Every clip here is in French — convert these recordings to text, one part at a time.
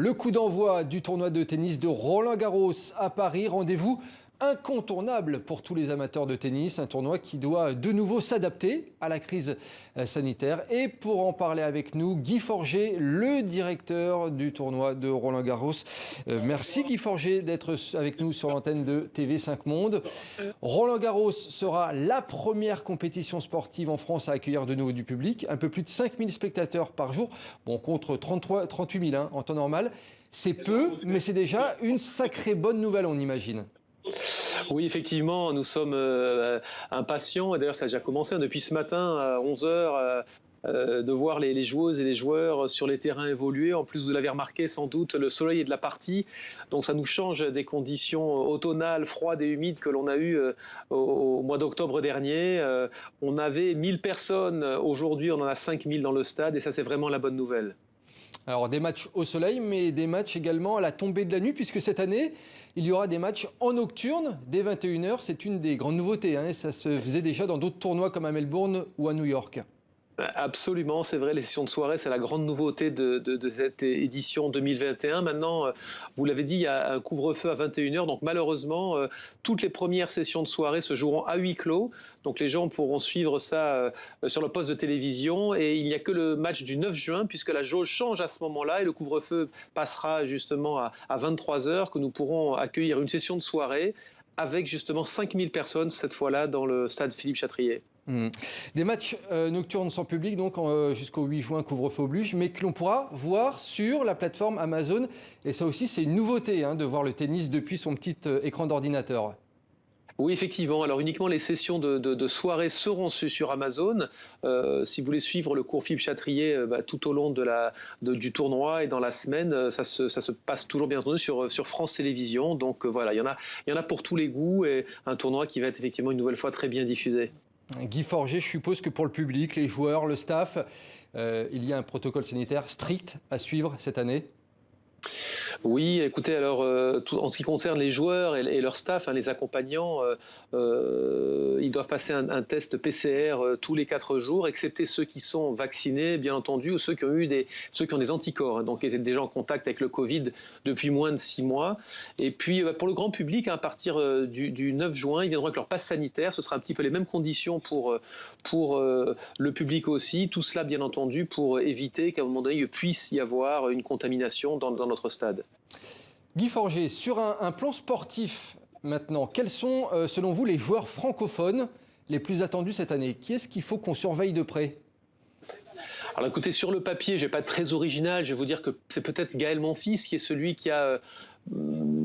Le coup d'envoi du tournoi de tennis de Roland-Garros à Paris. Rendez-vous incontournable pour tous les amateurs de tennis. Un tournoi qui doit de nouveau s'adapter à la crise sanitaire. Et pour en parler avec nous, Guy Forget, le directeur du tournoi de Roland-Garros. Merci Guy Forget d'être avec nous sur l'antenne de TV5 Monde. Roland-Garros sera la première compétition sportive en France à accueillir de nouveau du public. Un peu plus de 5000 spectateurs par jour, bon, contre 38 000 en temps normal. C'est peu, mais c'est déjà une sacrée bonne nouvelle, on imagine. Oui, effectivement, nous sommes impatients. Et d'ailleurs, ça a déjà commencé depuis ce matin à 11 h. De voir les joueuses et les joueurs sur les terrains évoluer. En plus, vous l'avez remarqué sans doute, le soleil est de la partie. Donc ça nous change des conditions automnales, froides et humides que l'on a eues au mois d'octobre dernier. On avait 1000 personnes. Aujourd'hui, on en a 5000 dans le stade. Et ça, c'est vraiment la bonne nouvelle. Alors des matchs au soleil, mais des matchs également à la tombée de la nuit, puisque cette année, il y aura des matchs en nocturne dès 21 h. C'est une des grandes nouveautés, hein, et ça se faisait déjà dans d'autres tournois comme à Melbourne ou à New York. Absolument, c'est vrai, les sessions de soirée, c'est la grande nouveauté de cette édition 2021. Maintenant, vous l'avez dit, il y a un couvre-feu à 21 h, donc malheureusement, toutes les premières sessions de soirée se joueront à huis clos. Donc les gens pourront suivre ça sur le poste de télévision, et il n'y a que le match du 9 juin, puisque la jauge change à ce moment-là, et le couvre-feu passera justement à 23 h, que nous pourrons accueillir une session de soirée avec justement 5000 personnes, cette fois-là, dans le stade Philippe Chatrier. Des matchs nocturnes sans public, donc jusqu'au 8 juin, couvre-feu oblige, mais que l'on pourra voir sur la plateforme Amazon. Et ça aussi, c'est une nouveauté, hein, de voir le tennis depuis son petit écran d'ordinateur. Oui, effectivement. Alors uniquement les sessions de soirée seront sur Amazon. Si vous voulez suivre le cours Philippe Chatrier tout au long du tournoi et dans la semaine, ça se passe toujours bien entendu sur France Télévisions. Donc voilà, il y en a pour tous les goûts, et un tournoi qui va être effectivement une nouvelle fois très bien diffusé. Guy Forget, je suppose que pour le public, les joueurs, le staff, il y a un protocole sanitaire strict à suivre cette année? Oui, écoutez, alors en ce qui concerne les joueurs et leur staff, hein, les accompagnants, ils doivent passer un test PCR tous les 4 jours, excepté ceux qui sont vaccinés, bien entendu, ou ceux qui ont des anticorps, hein, donc qui étaient déjà en contact avec le Covid depuis moins de 6 mois. Et puis pour le grand public, hein, à partir du 9 juin, ils viendront avec leur passe sanitaire. Ce sera un petit peu les mêmes conditions pour le public aussi. Tout cela, bien entendu, pour éviter qu'à un moment donné, il puisse y avoir une contamination dans notre stade. Guy Forget, sur un plan sportif maintenant, quels sont selon vous les joueurs francophones les plus attendus cette année? Qui est-ce qu'il faut qu'on surveille de près? Alors écoutez, sur le papier, je ne vais pas être très original, je vais vous dire que c'est peut-être Gaël Monfils qui est celui qui a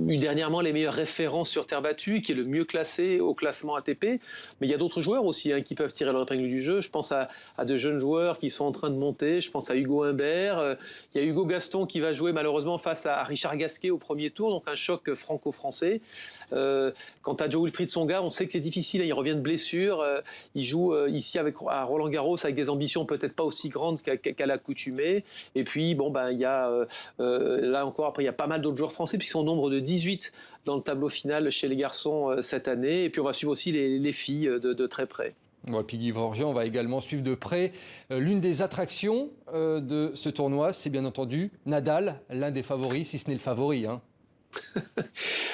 eu dernièrement les meilleures références sur terre battue, qui est le mieux classé au classement ATP. Mais il y a d'autres joueurs aussi, hein, qui peuvent tirer leur épingle du jeu. Je pense à de jeunes joueurs qui sont en train de monter. Je pense à Hugo Humbert. Il y a Hugo Gaston qui va jouer malheureusement face à Richard Gasquet au premier tour, donc un choc franco-français. Quant à Jo-Wilfried Tsonga, on sait que c'est difficile, il revient de blessure. Il joue ici à Roland-Garros avec des ambitions peut-être pas aussi grandes qu'à l'accoutumée. Et puis, bon, il y a là encore, après, il y a pas mal d'autres joueurs français, puisqu'ils sont au nombre de 18 dans le tableau final chez les garçons cette année. Et puis, on va suivre aussi les filles de très près. Ouais, puis Guy Forget, on va également suivre de près l'une des attractions de ce tournoi, c'est bien entendu Nadal, l'un des favoris, si ce n'est le favori, hein.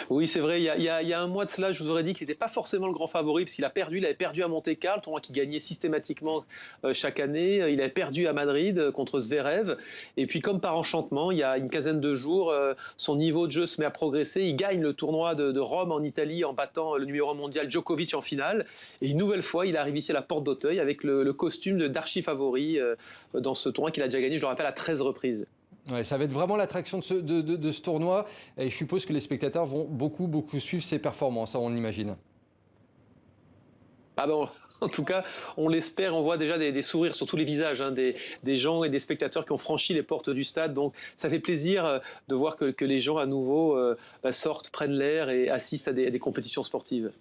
Oui, c'est vrai, il y a un mois de cela, je vous aurais dit qu'il n'était pas forcément le grand favori, parce qu'il il avait perdu à Monte-Carlo, tournoi qui gagnait systématiquement chaque année. Il avait perdu à Madrid contre Zverev. Et puis, comme par enchantement, il y a une quinzaine de jours, son niveau de jeu se met à progresser. Il gagne le tournoi de Rome en Italie en battant le numéro 1 mondial Djokovic en finale. Et une nouvelle fois, il arrive ici à la Porte d'Auteuil avec le costume d'archi-favori dans ce tournoi qu'il a déjà gagné, je le rappelle, à 13 reprises. Ouais, ça va être vraiment l'attraction de ce tournoi, et je suppose que les spectateurs vont beaucoup suivre ses performances, hein, on l'imagine. Ah bon, en tout cas, on l'espère, on voit déjà des sourires sur tous les visages, hein, des gens et des spectateurs qui ont franchi les portes du stade. Donc ça fait plaisir de voir que les gens à nouveau sortent, prennent l'air et assistent à des compétitions sportives.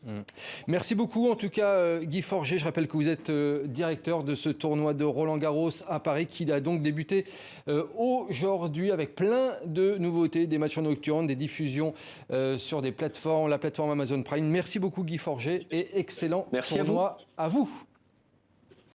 Merci beaucoup en tout cas Guy Forget. Je rappelle que vous êtes directeur de ce tournoi de Roland-Garros à Paris qui a donc débuté aujourd'hui avec plein de nouveautés, des matchs en nocturne, des diffusions sur des plateformes, la plateforme Amazon Prime. Merci beaucoup Guy Forget et excellent tournoi à vous.